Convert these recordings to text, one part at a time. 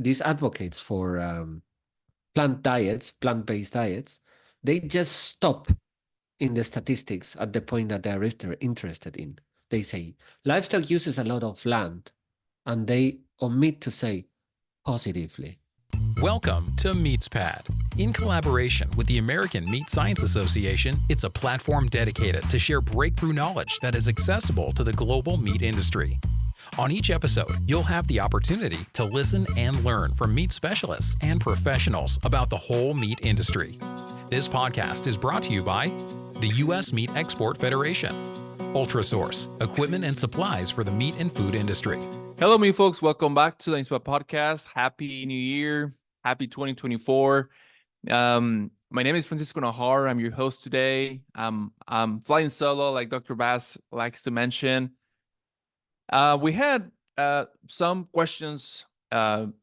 these advocates for plant-based diets, they just stop in the statistics at the point that they're interested in. They say livestock uses a lot of land, and they omit to say positively. Welcome to MeatsPad. In collaboration with the American Meat Science Association, it's a platform dedicated to share breakthrough knowledge that is accessible to the global meat industry. On each episode, you'll have the opportunity to listen and learn from meat specialists and professionals about the whole meat industry. This podcast is brought to you by the U.S. Meat Export Federation, Ultrasource, equipment and supplies for the meat and food industry. Hello, me folks. Welcome back to the MeatsPad podcast. Happy New Year. Happy 2024. My name is Francisco Najar. I'm your host today. I'm flying solo, like Dr. Bass likes to mention. We had some questions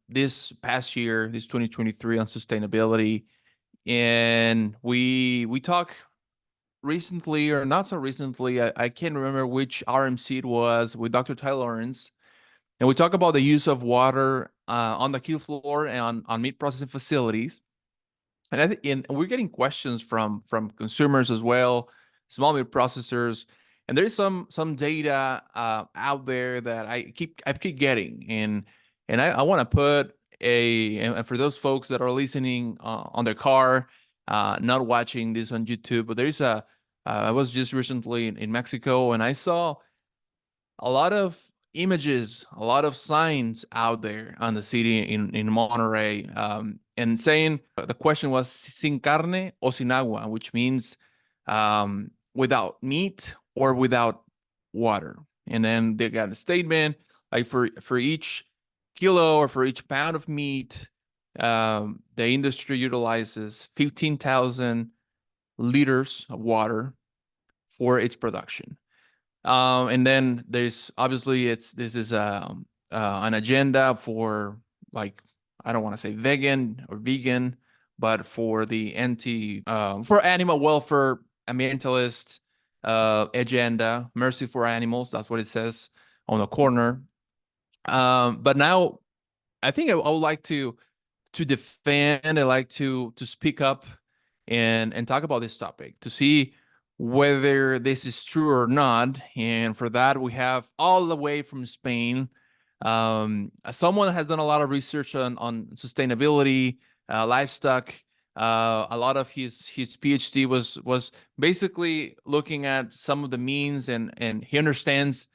this past year, this 2023, on sustainability. And we talked recently, or not so recently, I can't remember which RMC it was, with Dr. Ty Lawrence. And we talk about the use of water on the kill floor and on meat processing facilities. And we're getting questions from consumers as well, small meat processors. And there's some data out there that I keep getting. And I want to put and for those folks that are listening on their car, not watching this on YouTube, but there's I was just recently in Mexico, and I saw a lot of images, a lot of signs out there on the city in Monterrey, and saying, the question was sin carne o sin agua, which means without meat or without water. And then they got a statement like for each kilo or for each pound of meat, the industry utilizes 15,000 liters of water for its production. And then there's obviously this is an agenda for, like, I don't want to say vegan or vegan, but for the for animal welfare ambientalist agenda, mercy for animals. That's what it says on the corner. But now I think I would like to defend. I like to speak up and talk about this topic to see whether this is true or not. And for that, we have all the way from Spain, someone has done a lot of research on sustainability, livestock. A lot of his PhD was basically looking at some of the means, and he understands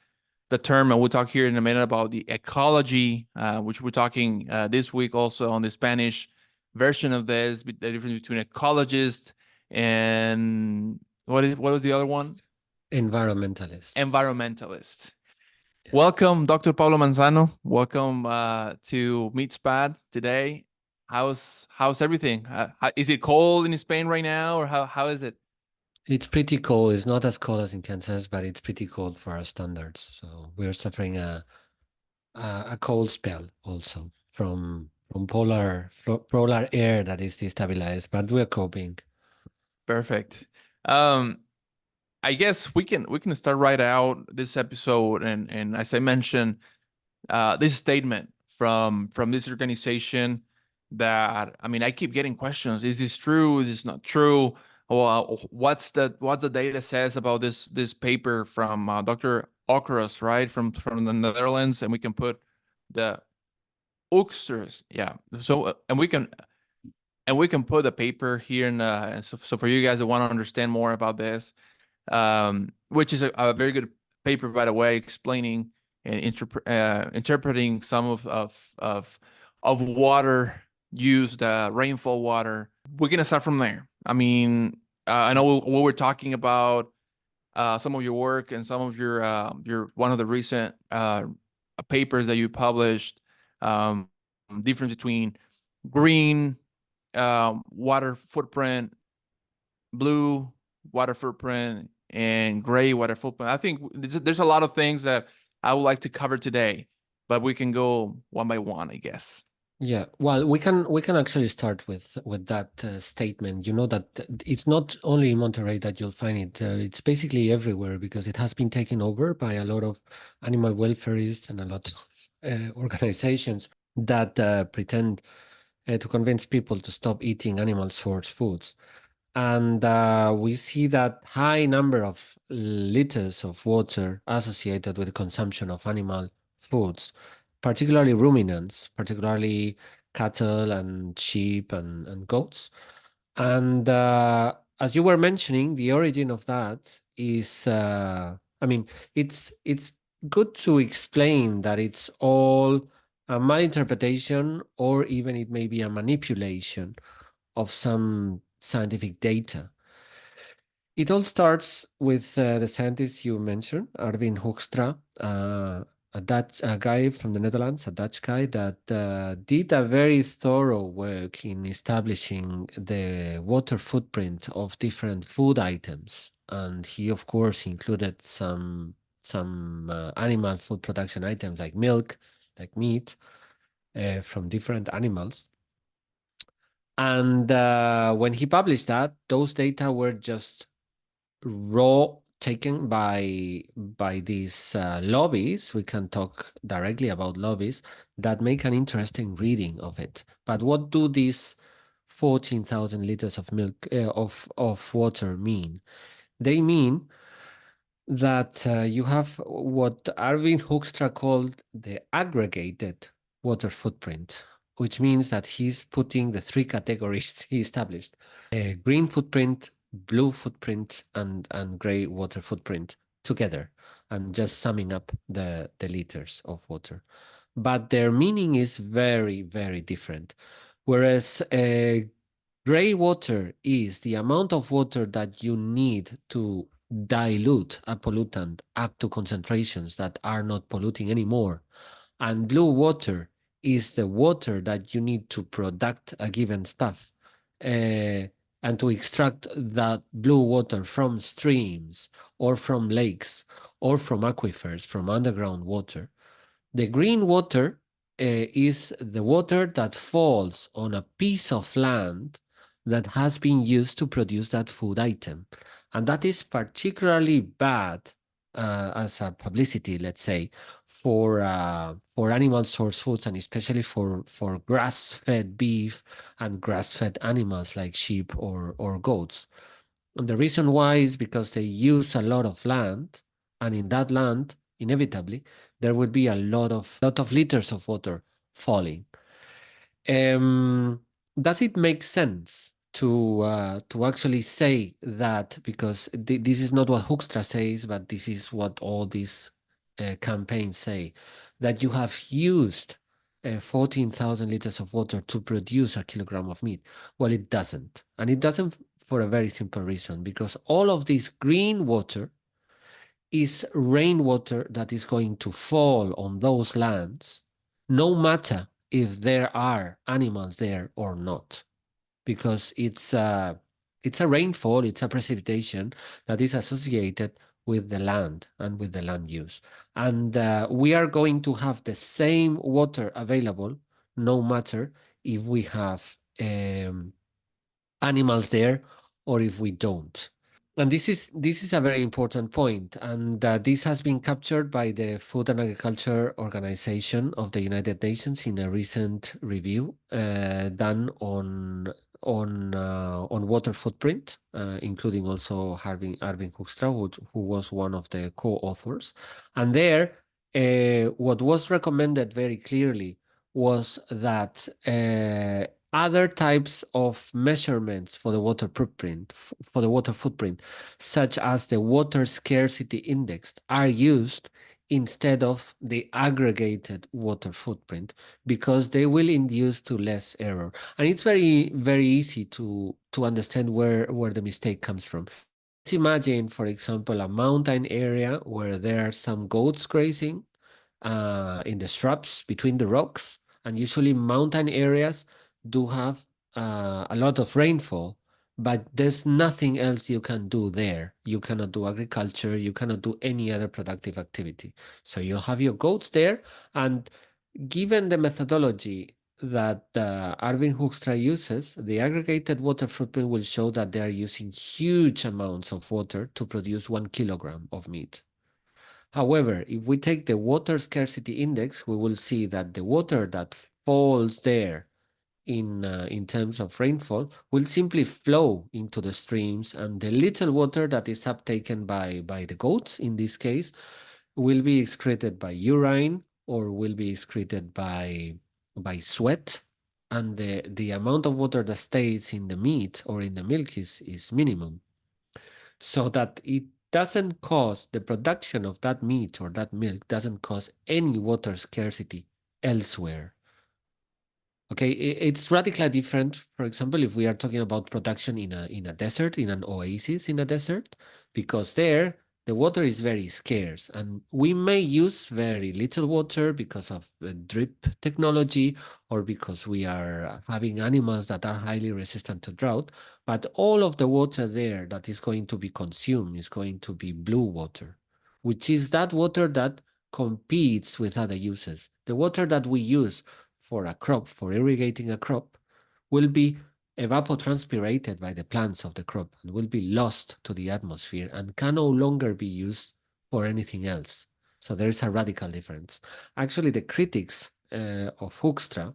the term, and we'll talk here in a minute about the ecology, which we're talking this week also on the Spanish version of this, the difference between ecologist and what was the other one? Environmentalist. Environmentalist. Yeah. Welcome, Dr. Pablo Manzano. Welcome to MeatsPad today. How's everything? Is it cold in Spain right now, or how is it? It's pretty cold. It's not as cold as in Kansas, but it's pretty cold for our standards. So we're suffering a cold spell also from polar air that is destabilized, but we're coping. Perfect. I guess we can start right out this episode, and as I mentioned, this statement from this organization that, I mean, I keep getting questions. Is this true? Is this not true? Well, what's the data says about this paper from Dr. Okros, right, from the Netherlands, and we can put the Ooksters, yeah. So and we can put the paper here, and so for you guys that want to understand more about this, which is a very good paper, by the way, explaining and interpreting some of water use, the rainfall water. We're gonna start from there. I mean, I know we were talking about some of your work and some of your one of the recent papers that you published, difference between green water footprint, blue water footprint, and gray water footprint. I think there's a lot of things that I would like to cover today, but we can go one by one, I guess. Yeah, well, we can actually start with that statement. You know that it's not only in Monterrey that you'll find it. It's basically everywhere because it has been taken over by a lot of animal welfareists and a lot of organizations that pretend to convince people to stop eating animal source foods. And we see that high number of liters of water associated with the consumption of animal foods, particularly ruminants, particularly cattle and sheep and goats. And as you were mentioning, the origin of that is, I mean, it's good to explain that it's all a malinterpretation, or even it may be a manipulation of some scientific data. It all starts with the scientist you mentioned, Arvin Hoekstra, a guy from the Netherlands, a Dutch guy that did a very thorough work in establishing the water footprint of different food items. And he, of course, included some animal food production items like milk, like meat, from different animals. And when he published that, those data were just raw taken by these lobbies. We can talk directly about lobbies that make an interesting reading of it. But what do these 14,000 liters of milk of water mean? They mean that you have what Arvin Hoekstra called the aggregated water footprint, which means that he's putting the three categories he established: green footprint, blue footprint, and gray water footprint together, and just summing up the liters of water. But their meaning is very, very different. Whereas gray water is the amount of water that you need to dilute a pollutant up to concentrations that are not polluting anymore. And blue water is the water that you need to product a given stuff. And to extract that blue water from streams or from lakes or from aquifers, from underground water. The green water is the water that falls on a piece of land that has been used to produce that food item. And that is particularly bad as a publicity, let's say, for animal source foods, and especially for grass-fed beef and grass-fed animals like sheep or goats. And the reason why is because they use a lot of land, and in that land, inevitably, there would be a lot of liters of water falling. Does it make sense to actually say that? Because this is not what Hoekstra says, but this is what all these campaigns say, that you have used 14,000 liters of water to produce a kilogram of meat. Well, it doesn't. And it doesn't for a very simple reason, because all of this green water is rainwater that is going to fall on those lands, no matter if there are animals there or not, because it's a rainfall, it's a precipitation that is associated with the land and with the land use. And we are going to have the same water available, no matter if we have animals there or if we don't. And this is a very important point, and this has been captured by the Food and Agriculture Organization of the United Nations in a recent review done on water footprint, including also Arvin Hoekstra, who was one of the co-authors. And there, what was recommended very clearly was that other types of measurements for the water footprint, such as the water scarcity index, are used instead of the aggregated water footprint, because they will induce to less error. And it's very, very easy to understand where the mistake comes from. Let's imagine, for example, a mountain area where there are some goats grazing in the shrubs between the rocks. And usually mountain areas do have a lot of rainfall, but there's nothing else you can do there. You cannot do agriculture, you cannot do any other productive activity. So you'll have your goats there, and given the methodology that Arvin Hoekstra uses, the aggregated water footprint will show that they are using huge amounts of water to produce 1 kilogram of meat. However, if we take the water scarcity index, we will see that the water that falls there in terms of rainfall will simply flow into the streams, and the little water that is uptaken by the goats in this case will be excreted by urine or will be excreted by sweat, and the amount of water that stays in the meat or in the milk is minimum, so that it doesn't cause the production of that meat or that milk doesn't cause any water scarcity elsewhere. Okay, it's radically different. For example, if we are talking about production in a desert, in an oasis in a desert, because there the water is very scarce, and we may use very little water because of drip technology or because we are having animals that are highly resistant to drought. But all of the water there that is going to be consumed is going to be blue water, which is that water that competes with other uses. The water that we use for a crop, for irrigating a crop, will be evapotranspirated by the plants of the crop and will be lost to the atmosphere and can no longer be used for anything else. So there is a radical difference. Actually, the critics of Hoekstra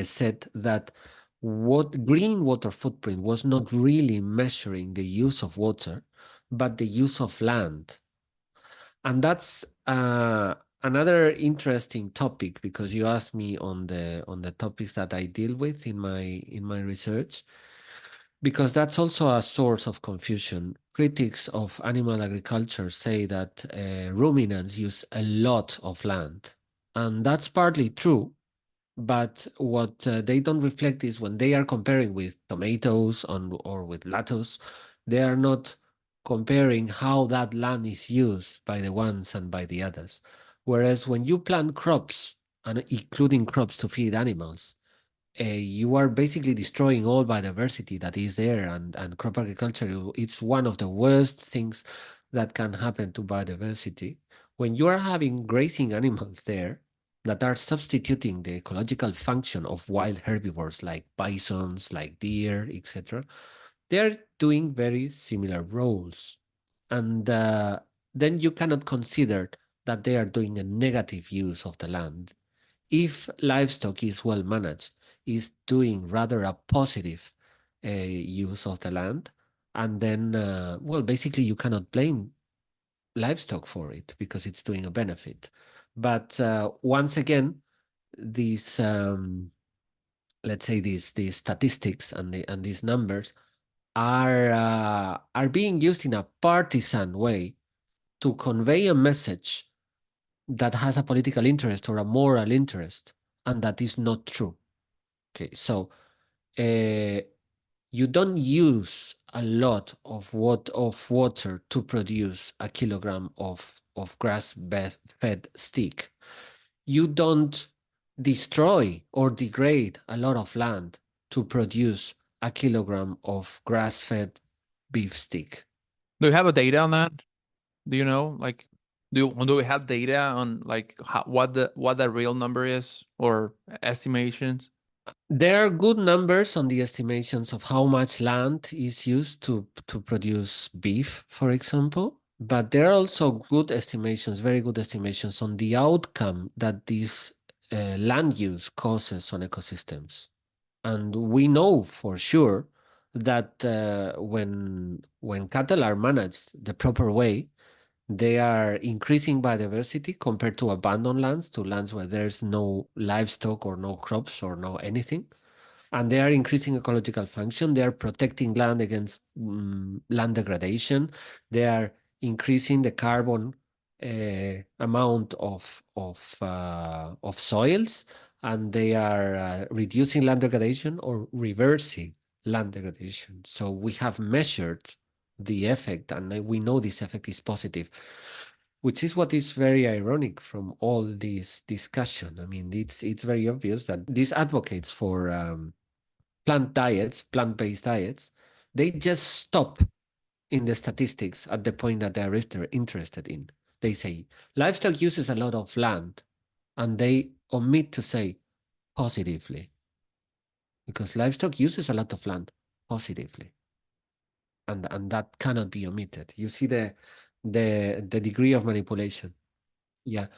said that what green water footprint was not really measuring the use of water, but the use of land. And that's another interesting topic, because you asked me on the topics that I deal with in my research, because that's also a source of confusion. Critics of animal agriculture say that ruminants use a lot of land, and that's partly true. But what they don't reflect is when they are comparing with tomatoes or with lettuce, they are not comparing how that land is used by the ones and by the others. Whereas when you plant crops, and including crops to feed animals, you are basically destroying all biodiversity that is there, and crop agriculture, it's one of the worst things that can happen to biodiversity. When you are having grazing animals there that are substituting the ecological function of wild herbivores like bisons, like deer, etc., they're doing very similar roles. And then you cannot consider that they are doing a negative use of the land. If livestock is well managed, is doing rather a positive use of the land, and then, well, basically you cannot blame livestock for it because it's doing a benefit. But once again, these let's say these statistics and these numbers are being used in a partisan way to convey a message that has a political interest or a moral interest, and that is not true. Okay, so you don't use a lot of water to produce a kilogram of grass-fed steak. You don't destroy or degrade a lot of land to produce a kilogram of grass-fed beef steak. Do you have a data on that? Do you know, like, do we have data on like what the real number is or estimations? There are good numbers on the estimations of how much land is used to produce beef, for example, but there are also good estimations, very good estimations on the outcome that this land use causes on ecosystems. And we know for sure that when cattle are managed the proper way, they are increasing biodiversity compared to abandoned lands, to lands where there's no livestock or no crops or no anything. And they are increasing ecological function. They are protecting land against land degradation. They are increasing the carbon amount of soils, and they are reducing land degradation or reversing land degradation. So we have measured the effect, and we know this effect is positive, which is what is very ironic from all this discussion. I mean, it's very obvious that these advocates for plant-based diets, they just stop in the statistics at the point that they're interested in. They say livestock uses a lot of land, and they omit to say positively, because livestock uses a lot of land positively, and that cannot be omitted. You see the degree of manipulation. Yeah.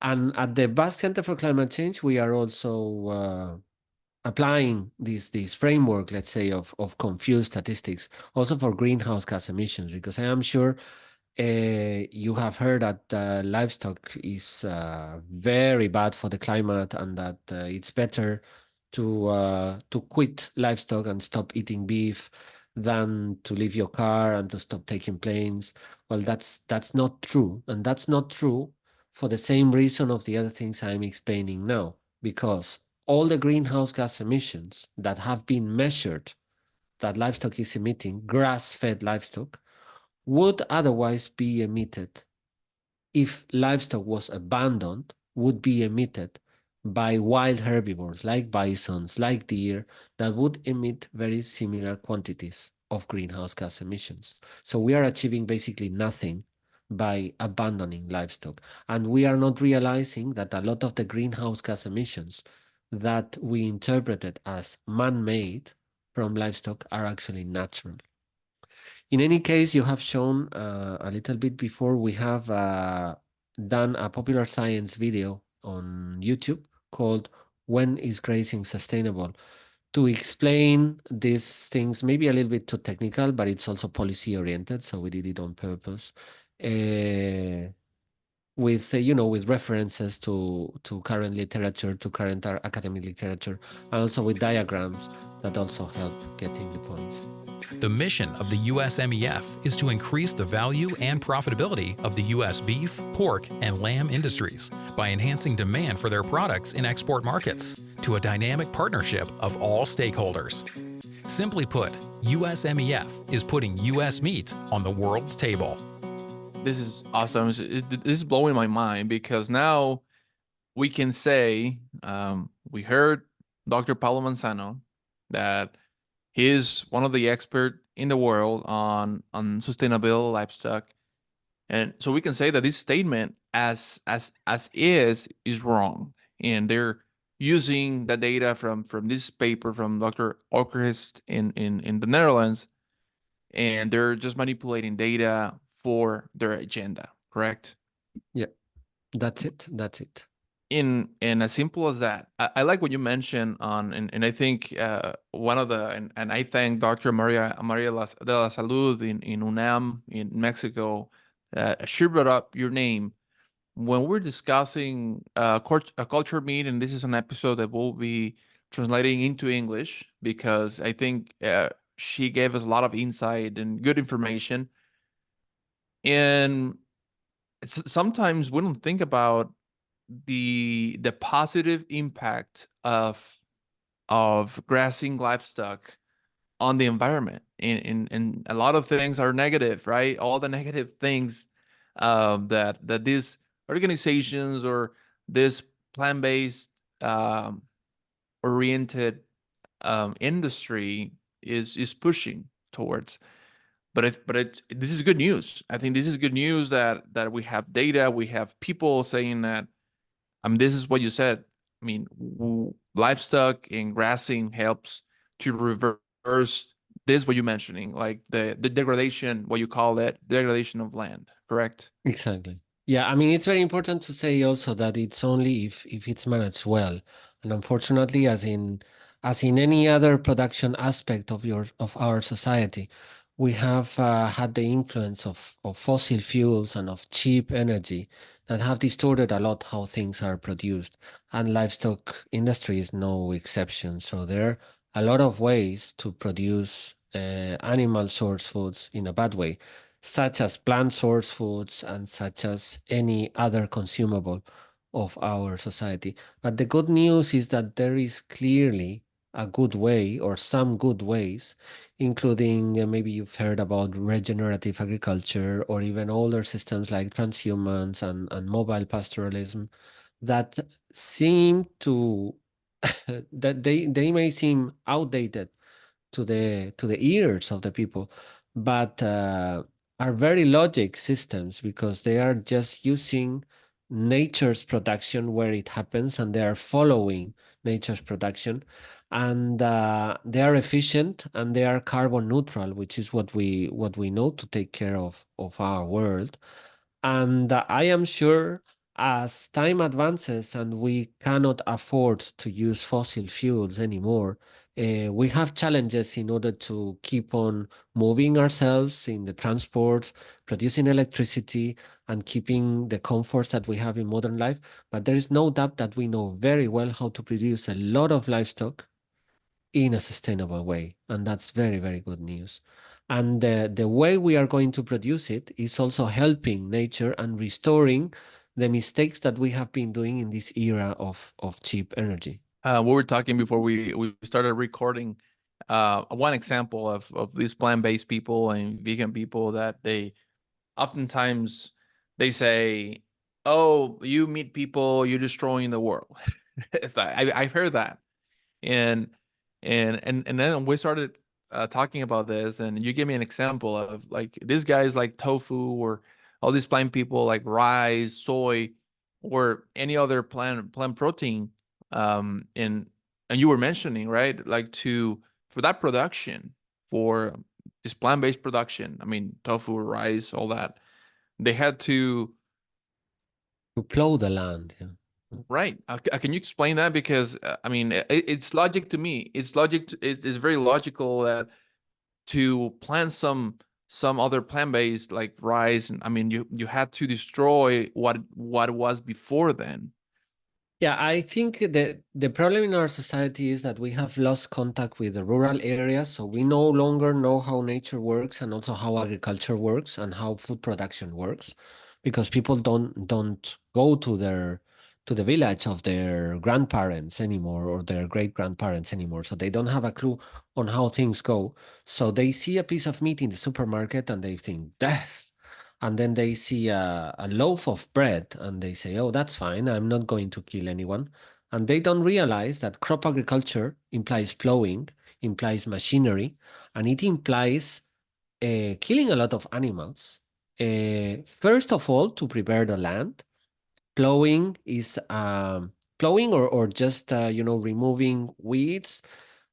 And at the Basque Center for Climate Change, we are also applying this framework, let's say, of confused statistics, also for greenhouse gas emissions, because I am sure you have heard that livestock is very bad for the climate, and that it's better to quit livestock and stop eating beef than to leave your car and to stop taking planes. Well, that's not true, and that's not true for the same reason of the other things I'm explaining now, because all the greenhouse gas emissions that have been measured that livestock is emitting, grass-fed livestock, would otherwise be emitted if livestock was abandoned, would be emitted by wild herbivores like bisons, like deer, that would emit very similar quantities of greenhouse gas emissions. So we are achieving basically nothing by abandoning livestock. And we are not realizing that a lot of the greenhouse gas emissions that we interpreted as man-made from livestock are actually natural. In any case, you have shown a little bit before, we have done a popular science video on YouTube called When is Grazing Sustainable? To explain these things, maybe a little bit too technical, but it's also policy oriented, so we did it on purpose. With with references to current literature, to current academic literature, and also with diagrams that also help getting the point. The mission of the USMEF is to increase the value and profitability of the U.S. beef, pork, and lamb industries by enhancing demand for their products in export markets to a dynamic partnership of all stakeholders. Simply put, USMEF is putting U.S. meat on the world's table. This is awesome. This is blowing my mind, because now we can say, we heard Dr. Pablo Manzano, that he is one of the experts in the world on sustainable livestock. And so we can say that this statement as is wrong. And they're using the data from this paper from Dr. Okerhist in the Netherlands, and they're just manipulating data for their agenda, correct? Yeah, that's it. That's it. In as simple as that. I like what you mentioned on, and I think one of the, and I thank Dr. Maria de la Salud in UNAM in Mexico. She brought up your name when we're discussing a culture meat, and this is an episode that we'll be translating into English, because I think she gave us a lot of insight and good information. And sometimes we don't think about the positive impact of grazing livestock on the environment, and a lot of things are negative, right? All the negative things that these organizations or this plant-based oriented industry is pushing towards. But this is good news. I think this is good news that we have data, we have people saying that, this is what you said. Livestock and grassing helps to reverse this, what you're mentioning, like the degradation, what you call it, degradation of land, correct? Exactly. Yeah, I mean, it's very important to say also that it's only if it's managed well. And unfortunately, as in any other production aspect of our society, we have had the influence of fossil fuels and of cheap energy that have distorted a lot how things are produced. And livestock industry is no exception. So there are a lot of ways to produce animal source foods in a bad way, such as plant source foods and such as any other consumable of our society. But the good news is that there is clearly a good way, or some good ways, including maybe you've heard about regenerative agriculture, or even older systems like transhumance and mobile pastoralism, that seem to that they may seem outdated to the ears of the people, but are very logic systems, because they are just using nature's production where it happens, and they are following nature's production, and they are efficient, and they are carbon neutral, which is what we know to take care of our world. And I am sure as time advances and we cannot afford to use fossil fuels anymore, we have challenges in order to keep on moving ourselves in the transport, producing electricity, and keeping the comforts that we have in modern life. But there is no doubt that we know very well how to produce a lot of livestock in a sustainable way. And that's very, very good news. And the way we are going to produce it is also helping nature and restoring the mistakes that we have been doing in this era of cheap energy. We were talking before we started recording. One example of these plant-based people and vegan people that they oftentimes they say, "Oh, you meat people, you're destroying the world." It's like, I've heard that, and and then we started talking about this, and you give me an example of like these guys like tofu or all these plant people like rice, soy, or any other plant protein. And you were mentioning, right, like to for that production, for this plant-based production. I mean, tofu, rice, all that. They had to. To plow the land. Yeah. Right. Can you explain that? Because I mean, it's logic to me. It's logic. It is very logical that to plant some other plant-based like rice, and I mean, you had to destroy what was before then. Yeah, I think the problem in our society is that we have lost contact with the rural areas, so we no longer know how nature works and also how agriculture works and how food production works, because people don't go to the village of their grandparents anymore or their great grandparents anymore, so they don't have a clue on how things go. So they see a piece of meat in the supermarket and they think death. And then they see a loaf of bread and they say, oh, that's fine. I'm not going to kill anyone. And they don't realize that crop agriculture implies plowing, implies machinery, and it implies killing a lot of animals. First of all, to prepare the land. Plowing is plowing or just removing weeds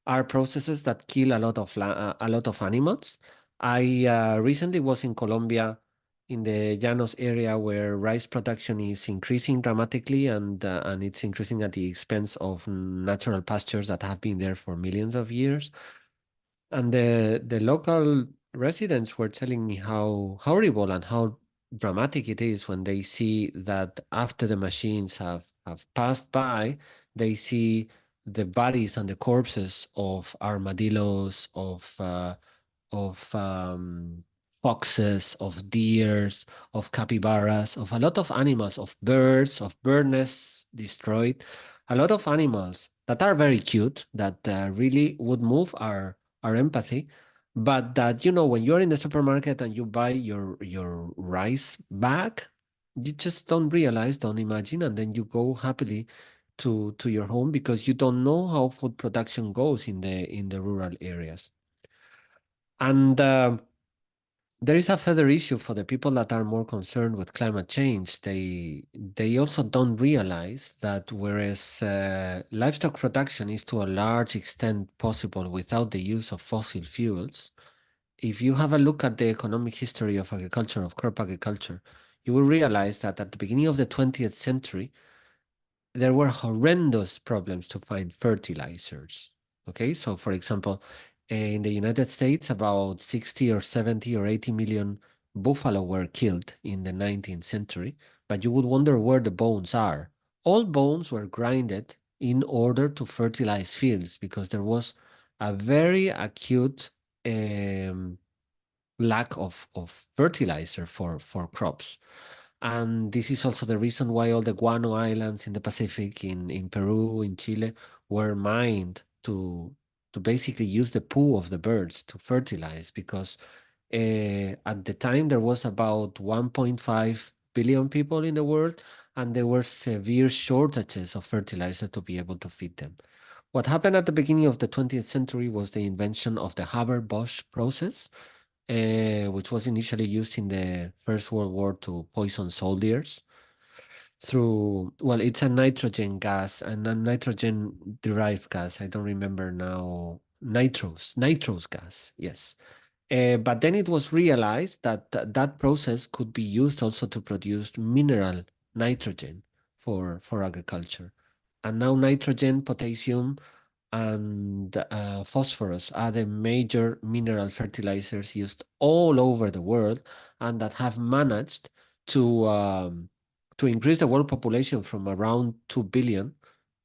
are processes that kill a lot of animals. I recently was in Colombia in the Llanos area where rice production is increasing dramatically and it's increasing at the expense of natural pastures that have been there for millions of years. And the local residents were telling me how horrible and how dramatic it is when they see that after the machines have passed by, they see the bodies and the corpses of armadillos, of foxes, of deers, of capybaras, of a lot of animals, of birds, of bird nests destroyed, a lot of animals that are very cute, that really would move our empathy, but that, when you're in the supermarket and you buy your rice bag, you just don't realize, don't imagine, and then you go happily to your home because you don't know how food production goes in the rural areas. And there is a further issue for the people that are more concerned with climate change. They also don't realize that whereas livestock production is to a large extent possible without the use of fossil fuels, if you have a look at the economic history of agriculture, of crop agriculture, you will realize that at the beginning of the 20th century, there were horrendous problems to find fertilizers. Okay, so for example, in the United States, about 60 or 70 or 80 million buffalo were killed in the 19th century, but you would wonder where the bones are. All bones were grinded in order to fertilize fields because there was a very acute lack of fertilizer for crops. And this is also the reason why all the guano islands in the Pacific, in Peru, in Chile, were mined to basically use the poo of the birds to fertilize, because at the time there was about 1.5 billion people in the world, and there were severe shortages of fertilizer to be able to feed them. What happened at the beginning of the 20th century was the invention of the Haber-Bosch process, which was initially used in the First World War to poison soldiers through, well, it's a nitrogen gas and a nitrogen derived gas. I don't remember now. Nitrous gas, yes. But then it was realized that that process could be used also to produce mineral nitrogen for agriculture. And now nitrogen, potassium, and phosphorus are the major mineral fertilizers used all over the world, and that have managed to increase the world population from around 2 billion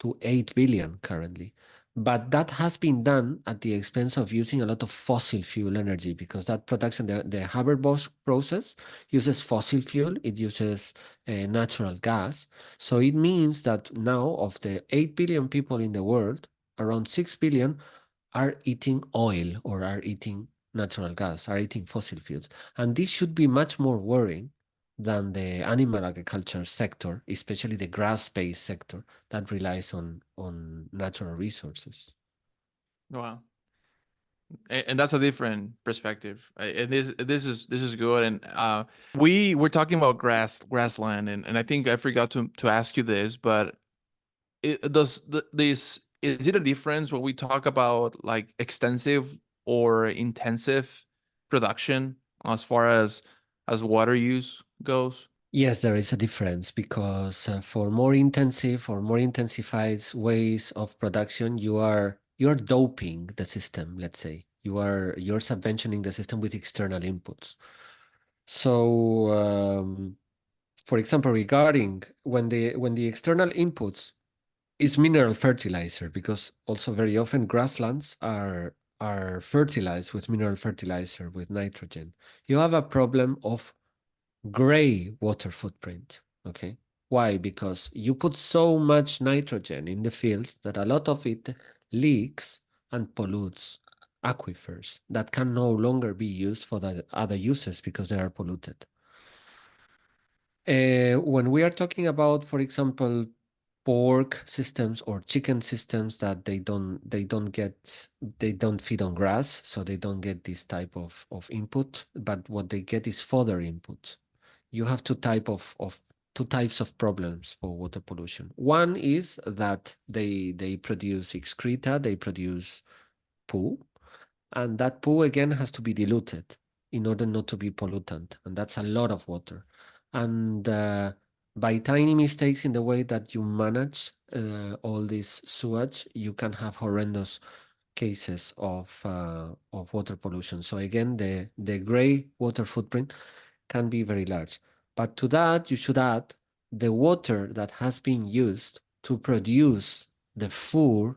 to 8 billion currently. But that has been done at the expense of using a lot of fossil fuel energy, because that production, the Haber-Bosch process, uses fossil fuel, it uses natural gas. So it means that now, of the 8 billion people in the world, around 6 billion are eating oil or are eating natural gas, are eating fossil fuels. And this should be much more worrying than the animal agriculture sector, especially the grass-based sector that relies on natural resources. Wow. And that's a different perspective. And this is good. And we were talking about grassland, and I think I forgot to ask you this, but this, is it a difference when we talk about like extensive or intensive production as far as water use goes? Yes, there is a difference, because for more intensive or more intensified ways of production, you're doping the system, let's say. You're subventioning the system with external inputs. So, for example, regarding when the external inputs is mineral fertilizer, because also very often grasslands are fertilized with mineral fertilizer with nitrogen. You have a problem of gray water footprint. Okay. Why? Because you put so much nitrogen in the fields that a lot of it leaks and pollutes aquifers that can no longer be used for the other uses because they are polluted. When we are talking about, for example, pork systems or chicken systems that they don't feed on grass, so they don't get this type of input, but what they get is fodder input. You have two types of problems for water pollution. One is that they produce excreta, they produce poo, and that poo again has to be diluted in order not to be pollutant, and that's a lot of water. And by tiny mistakes in the way that you manage all this sewage, you can have horrendous cases of water pollution. So again, the gray water footprint can be very large. But to that, you should add the water that has been used to produce the fodder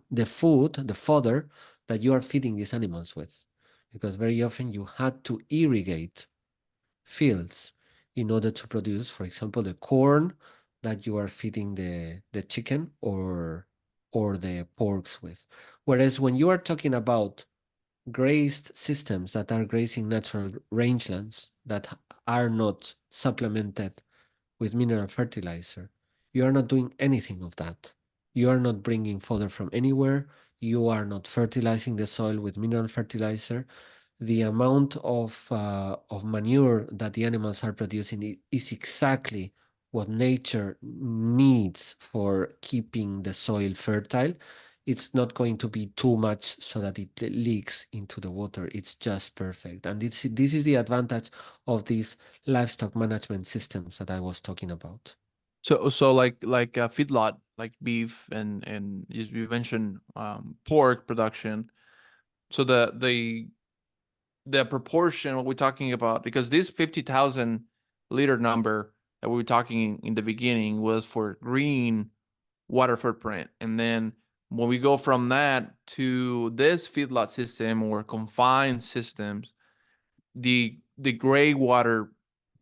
that you are feeding these animals with. Because very often you had to irrigate fields in order to produce, for example, the corn that you are feeding the chicken or the porks with. Whereas when you are talking about grazed systems that are grazing natural rangelands that are not supplemented with mineral fertilizer, you are not doing anything of that. You are not bringing fodder from anywhere. You are not fertilizing the soil with mineral fertilizer. The amount of manure that the animals are producing is exactly what nature needs for keeping the soil fertile. It's not going to be too much so that it leaks into the water. It's just perfect. And this is the advantage of these livestock management systems that I was talking about. So like a feedlot, like beef and you mentioned pork production. So the proportion what we're talking about, because this 50,000 liter number that we were talking in the beginning was for green water footprint, and then when we go from that to this feedlot system or confined systems, the gray water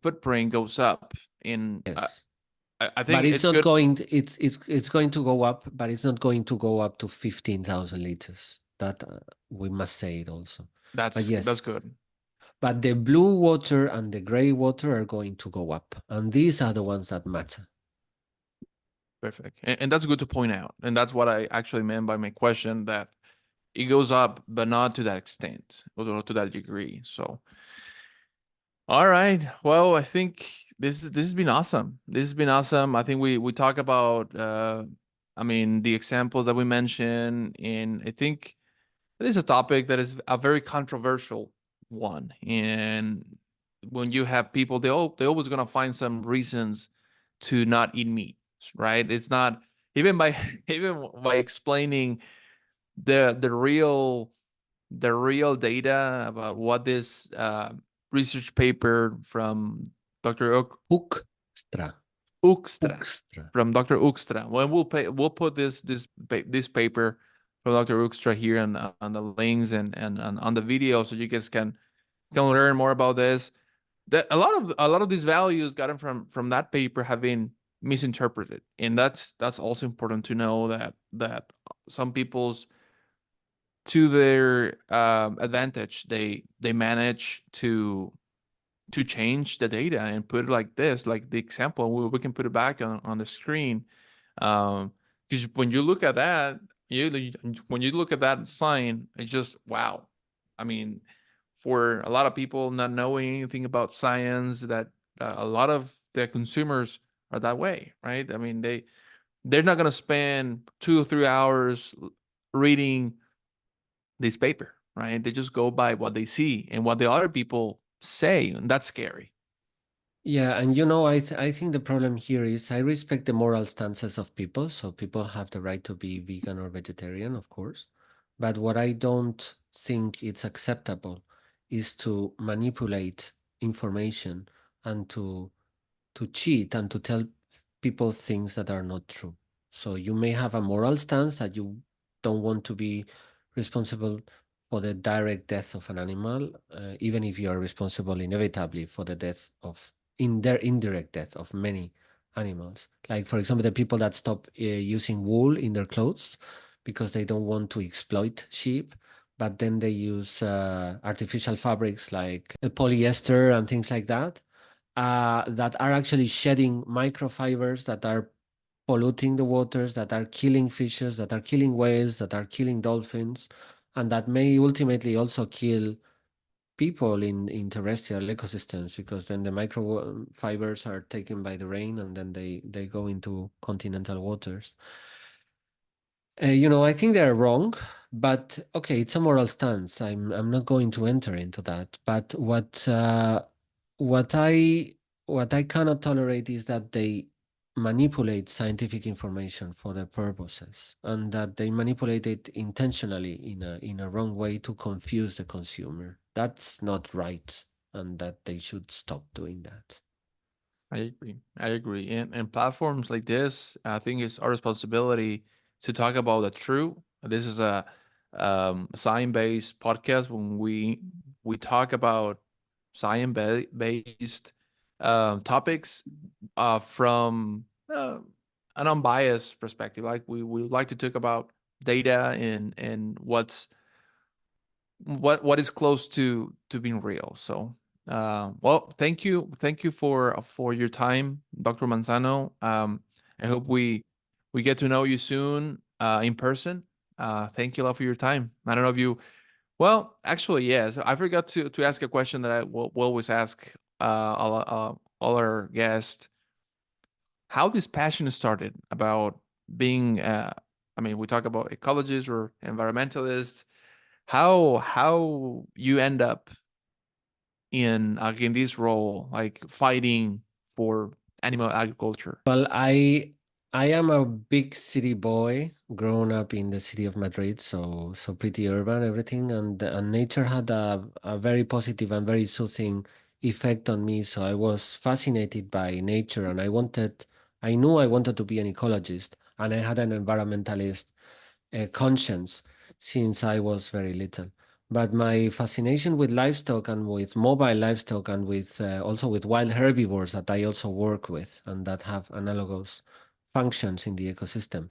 footprint goes up. In Yes. I But think it's it's not good. going, it's going to go up, but it's not going to go up to 15,000 liters. That we must say it also. But That's yes, good. but the blue water and the gray water are going to go up. And these are the ones that matter. Perfect. And that's good to point out. And that's what I actually meant by my question, that it goes up, but not to that extent or to that degree. So, all right. Well, I think this has been awesome. This has been awesome. I think we talk about I mean the examples that we mentioned, and I think it is a topic that is a very controversial one. And when you have people, they always gonna find some reasons to not eat meat, right? It's not even by even by explaining the real data about what this research paper from Dr. Hoekstra. Ukstra Hoekstra. from Dr. Yes. Ukstra. Well, we'll put this paper from Dr. Ukstra here on the links and on the video, so you guys can learn more about this. That a lot of these values gotten from that paper have been misinterpreted, and that's also important to know that some people's, to their advantage, they manage to change the data and put it like this, like the example. We can put it back on the screen. Because when you look at that, when you look at that sign, it's just wow. I mean, for a lot of people not knowing anything about science, that a lot of the consumers are that way, right? I mean, they're not gonna spend 2 or 3 hours reading this paper, right? They just go by what they see and what the other people say, and that's scary. Yeah, and I think the problem here is I respect the moral stances of people, so people have the right to be vegan or vegetarian, of course. But what I don't think it's acceptable is to manipulate information and to cheat and to tell people things that are not true. So you may have a moral stance that you don't want to be responsible for the direct death of an animal, even if you are responsible inevitably for the death of in their indirect death of many animals. Like for example, the people that stop using wool in their clothes because they don't want to exploit sheep, but then they use artificial fabrics like polyester and things like that are actually shedding microfibers that are polluting the waters, that are killing fishes, that are killing whales, that are killing dolphins, and that may ultimately also kill people in terrestrial ecosystems, because then the microfibers are taken by the rain and then they go into continental waters. I think they're wrong, but okay, it's a moral stance. I'm not going to enter into that. But what I what I cannot tolerate is that they manipulate scientific information for their purposes, and that they manipulate it intentionally in a wrong way to confuse the consumer. That's not right, and that they should stop doing that. I agree. I agree. And platforms like this, I think it's our responsibility to talk about the truth. This is a science-based podcast. When we talk about science-based topics from an unbiased perspective. Like we like to talk about data and what is close to being real. So well, thank you for your time, Dr. Manzano. I hope we get to know you soon in person. Thank you a lot for your time. I don't know if you, well, actually, yes, I forgot to ask a question that I will always ask all our guests. How this passion started about being I mean, we talk about ecologists or environmentalists. How you end up in this role, like fighting for animal agriculture? Well, I am a big city boy, grown up in the city of Madrid, so pretty urban, everything, and nature had a very positive and very soothing effect on me. So I was fascinated by nature, and I knew I wanted to be an ecologist, and I had an environmentalist conscience since I was very little. But my fascination with livestock and with mobile livestock and with also with wild herbivores that I also work with and that have analogous functions in the ecosystem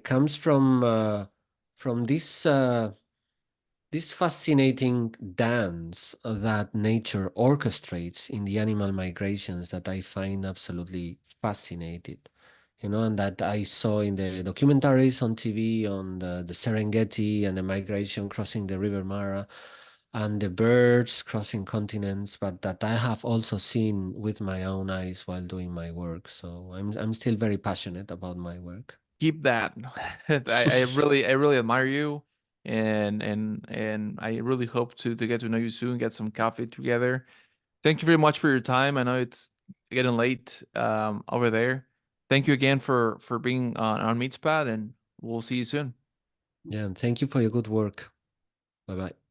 comes from this fascinating dance that nature orchestrates in the animal migrations that I find absolutely fascinating. And that I saw in the documentaries on TV on the Serengeti and the migration crossing the River Mara and the birds crossing continents, but that I have also seen with my own eyes while doing my work. So I'm still very passionate about my work. Keep that. I really admire you, and I really hope to get to know you soon, get some coffee together. Thank you very much for your time. I know getting late over there. Thank you again for being on MeatsPad, and we'll see you soon. Yeah, and thank you for your good work. Bye bye.